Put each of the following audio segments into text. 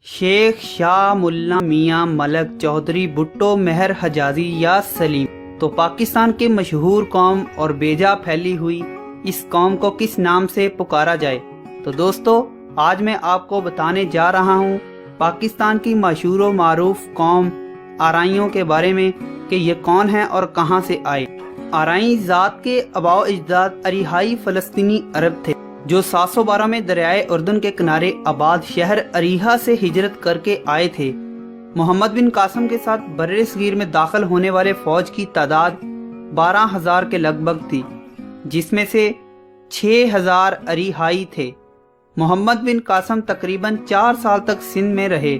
शेख शाह मुल्ला मियां मलक चौधरी भुट्टो महर हजाजी या सलीम तो पाकिस्तान की मशहूर कौम और बेजा फैली हुई इस कौम को किस नाम से पुकारा जाए। तो दोस्तों, आज मैं आपको बताने जा रहा हूँ पाकिस्तान की मशहूर व मारूफ कौम आराइयों के बारे में कि ये कौन है और कहाँ से आए। आराई ज़ात के आबाओ अजदाद अरिहाई फ़लस्तीनी अरब थे जो 712 में दरियाए उर्दन के किनारे आबाद शहर अरीहा से हिजरत करके आए थे। मोहम्मद बिन कासम के साथ बर्रे सगीर में दाखिल होने वाले फौज की तादाद 12,000 के लगभग थी, जिसमें से 6,000 अरीहाई थे। मोहम्मद बिन कासम तकरीबन 4 साल तक सिंध में रहे।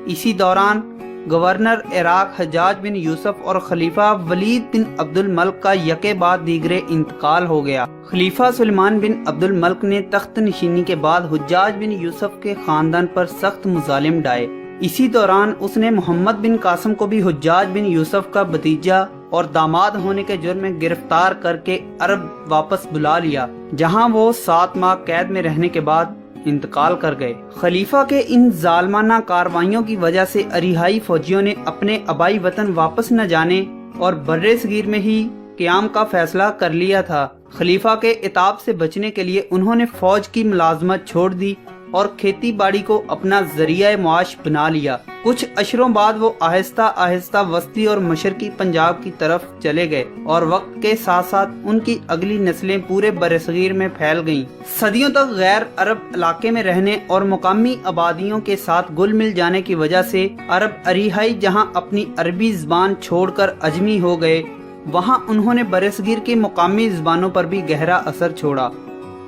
इसी दौरान गवर्नर इराक हज्जाज बिन यूसुफ और खलीफा वलीद बिन अब्दुल मल्क का यके बाद दीगरे इंतकाल हो गया। खलीफा सुलेमान बिन अब्दुल मल्क ने तख्त नशीनी के बाद हज्जाज बिन यूसुफ के खानदान पर सख्त मुजालिम ढाए। इसी दौरान उसने मोहम्मद बिन कासम को भी हज्जाज बिन यूसुफ का भतीजा और दामाद होने के जुर्म में गिरफ्तार करके अरब वापस बुला लिया, जहां वो 7 माह कैद में रहने के बाद इंतकाल कर गए। खलीफा के इन जालमाना कार्रवाइयों की वजह से अरिहाई फौजियों ने अपने आबाई वतन वापस न जाने और बर्रे सगीर में ही क़याम का फैसला कर लिया था। खलीफा के इताब से बचने के लिए उन्होंने फौज की मुलाजमत छोड़ दी और खेती बाड़ी को अपना जरिया मुआश बना लिया। कुछ अशरों बाद वो आहिस्ता आहिस्ता वस्ती और मशरकी पंजाब की तरफ चले गए और वक्त के साथ साथ उनकी अगली नस्लें पूरे बरसगीर में फैल गईं। सदियों तक गैर अरब इलाके में रहने और मुकामी आबादियों के साथ घुल मिल जाने की वजह से अरब अरिहाई जहां अपनी अरबी ज़बान छोड़कर अजमी हो गए, वहां उन्होंने बरसगीर की मुकामी ज़बानों पर भी गहरा असर छोड़ा।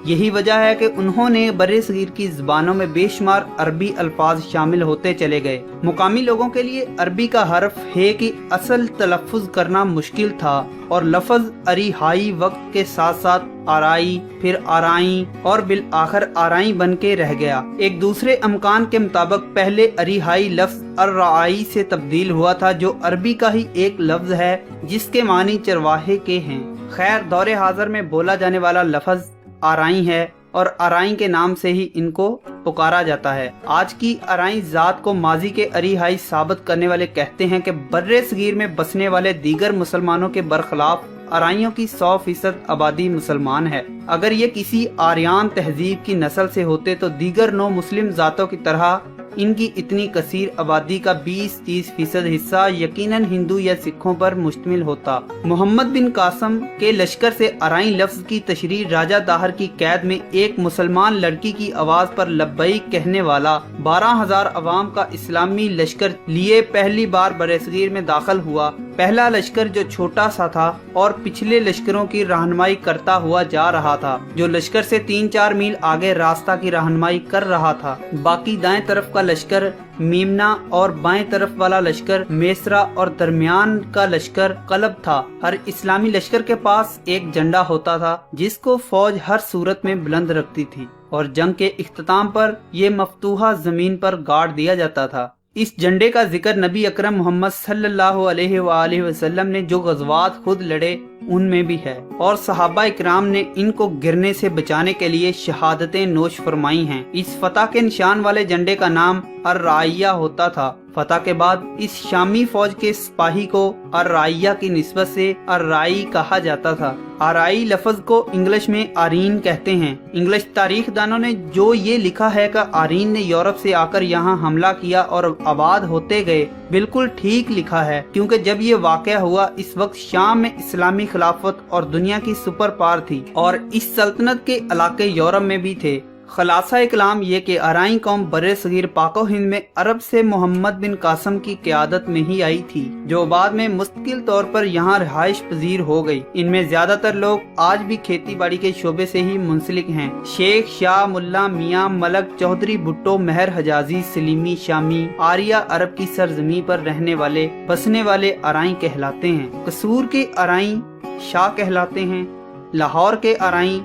यही वजह है कि उन्होंने बर्रे सगीर की ज़बानों में बेशुमार अरबी अल्फाज शामिल होते चले गए। मुकामी लोगों के लिए अरबी का हर्फ हे की असल तलफ़्फ़ुज़ करना मुश्किल था और लफ्ज़ अरिहाई वक्त के साथ साथ आराई, फिर आराई और बिल आखिर आराई बन के रह गया। एक दूसरे अमकान के मुताबिक पहले अरिहाई लफ्ज़ अर्राई से तब्दील हुआ था, जो अरबी का ही एक लफ्ज़ है जिसके मानी चरवाहे के हैं। खैर, दौरे हाज़िर में बोला जाने वाला लफ्ज़ आराई है और आराई के नाम से ही इनको पुकारा जाता है। आज की आराई ज़ात को माजी के अरिहाई साबित करने वाले कहते हैं कि बर्रे सगीर में बसने वाले दीगर मुसलमानों के बरखिलाफ आराइयों की 100% आबादी मुसलमान है। अगर ये किसी आर्यान तहजीब की नस्ल से होते तो दीगर 9 मुस्लिम ज़ातों की तरह इनकी इतनी कसीर आबादी का 20-30% हिस्सा यकीनन हिंदू या सिखों पर मुश्तमिल होता। मोहम्मद बिन कासम के लश्कर से आराई लफ्ज की तशरीह राजा दाहर की कैद में एक मुसलमान लड़की की आवाज पर लब्बैक कहने वाला 12,000 अवाम का इस्लामी लश्कर लिए पहली बार बरसगीर में दाखिल हुआ। पहला लश्कर जो छोटा सा था और पिछले लश्करों की रहनुमाई करता हुआ जा रहा था, जो लश्कर से 3-4 मील आगे रास्ता की रहनुमाई कर रहा था। बाकी दाएं तरफ का लश्कर मीमना और बाएं तरफ वाला लश्कर मेसरा और दरमियान का लश्कर कलब था। हर इस्लामी लश्कर के पास एक झंडा होता था जिसको फौज हर सूरत में बुलंद रखती थी और जंग के इख्तिताम पर ये मफ्तूहा जमीन पर गाड़ दिया जाता था। इस झंडे का जिक्र नबी अकरम मोहम्मद सल्लल्लाहु अलैहि वसल्लम ने जो गज़वात खुद लड़े उनमें भी है और सहाबा इकराम ने इनको गिरने से बचाने के लिए शहादतें नोश फरमाई हैं। इस फतह के निशान वाले झंडे का नाम अर्राइया होता था। फतह के बाद इस शामी फौज के सिपाही को अर्राइया की निस्बत से अर्राई कहा जाता था। आराई लफ्ज को इंग्लिश में आरीन कहते हैं। इंग्लिश तारीख दानों ने जो ये लिखा है कि आरीन ने यूरोप से आकर यहाँ हमला किया और आबाद होते गए, बिल्कुल ठीक लिखा है, क्योंकि जब ये वाक़या हुआ इस वक्त शाम में इस्लामी खिलाफत और दुनिया की सुपर पावर थी और इस सल्तनत के इलाके यूरोप में भी थे। खलासा कलाम ये कि आराई कौम बर्रे सगीर पाको हिंद में अरब से मोहम्मद बिन कासम की क़यादत में ही आई थी, जो बाद में मुस्तकिल तौर पर यहाँ रिहाइश पजीर हो गई। इनमें ज्यादातर लोग आज भी खेती बाड़ी के शोबे से ही मुंसलिक हैं। शेख शाह मुल्ला मियां मलक चौधरी भुट्टो महर हजाजी सलीमी शामी आर्या अरब की सरजमी पर रहने वाले बसने वाले आराई कहलाते हैं। कसूर के आराई शाह कहलाते हैं, लाहौर के आराई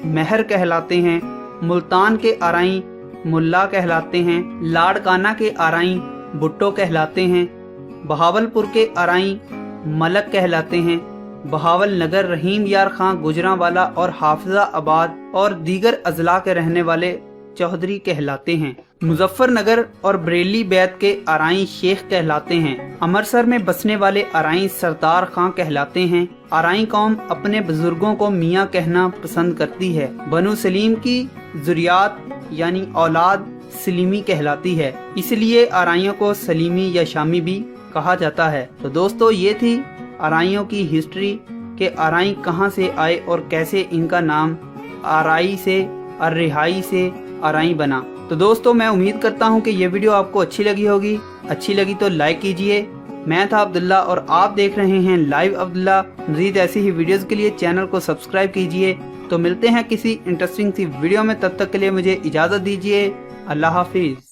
महर कहलाते हैं, मुल्तान के आराई मुल्ला कहलाते हैं, लाड़काना के आराई भुट्टो कहलाते हैं, बहावलपुर के आराई मलक कहलाते हैं, बहावल नगर रहीम यार खां गुजरांवाला और हाफिजा आबाद और दीगर अजला के रहने वाले चौधरी कहलाते हैं। मुजफ्फर नगर और बरेली बैत के अराई शेख कहलाते हैं। अमृतसर में बसने वाले अराई सरदार खां कहलाते हैं। अराई कौम अपने बुजुर्गों को मियाँ कहना पसंद करती है। बनु सलीम की जुरियात यानी औलाद सलीमी कहलाती है, इसलिए अराइयों को सलीमी या शामी भी कहा जाता है। तो दोस्तों ये थी अराइयों की हिस्ट्री के अराई कहाँ से आए और कैसे इनका नाम अराई से रिहाई से अराई बना। तो दोस्तों मैं उम्मीद करता हूँ कि ये वीडियो आपको अच्छी लगी होगी। अच्छी लगी तो लाइक कीजिए। मैं था अब्दुल्ला और आप देख रहे हैं लाइव अब्दुल्ला। मज़ीद ऐसी ही वीडियोस के लिए चैनल को सब्सक्राइब कीजिए। तो मिलते हैं किसी इंटरेस्टिंग सी वीडियो में, तब तक के लिए मुझे इजाज़त दीजिए। अल्लाह हाफिज़।